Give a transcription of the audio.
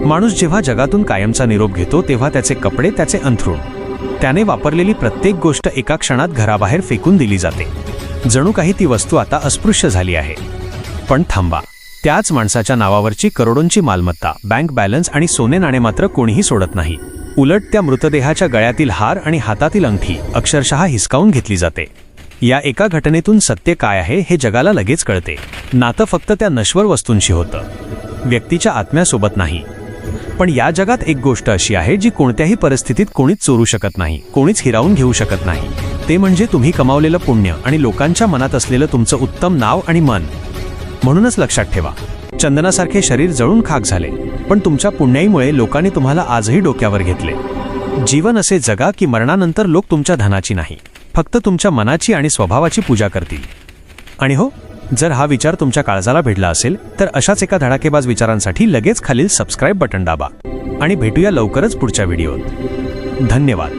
माणूस जेव्हा जगातून कायमचा निरोप घेतो तेव्हा त्याचे कपडे, त्याचे अंथरूण, त्याने वापरलेली प्रत्येक गोष्ट एका क्षणात घराबाहेर फेकून दिली जाते. जणू काही ती वस्तू आता अस्पृश्य झाली आहे. पण थांबा, त्याच माणसाच्या नावावरची करोडोंची मालमत्ता, बँक बॅलन्स आणि सोने नाणे मात्र कोणीही सोडत नाही. उलट त्या मृतदेहाच्या गळ्यातील हार आणि हातातील अंगठी अक्षरशः हिसकावून घेतली जाते. या एका घटनेतून सत्य काय आहे हे जगाला लगेच कळते. नातं फक्त त्या नश्वर वस्तूंशी होतं, व्यक्तीच्या आत्म्यासोबत नाही. पण या जगात एक गोष्ट अशी आहे जी कोणत्याही परिस्थितीत कोणीच चोरू शकत नाही, कोणीच हिरावून घेऊ शकत नाही. ते म्हणजे तुम्ही कमावलेलं पुण्य आणि लोकांच्या मनात असलेलं तुमचं उत्तम नाव आणि मन. म्हणूनच लक्षात ठेवा, चंदनासारखे शरीर जळून खाक झाले, पण तुमच्या पुण्याईमुळे लोकांनी तुम्हाला आजही डोक्यावर घेतले. जीवन असे जगा की मरणानंतर लोक तुमच्या धनाची नाही, फक्त तुमच्या मनाची आणि स्वभावाची पूजा करतील. आणि हो, जर हा विचार तुमच्या काळजाला भिडला असेल तर अशाच एका धडाकेबाज विचारांसाठी लगेच खालील सबस्क्राईब बटन दाबा आणि भेटूया लवकरच पुढच्या व्हिडिओत. धन्यवाद.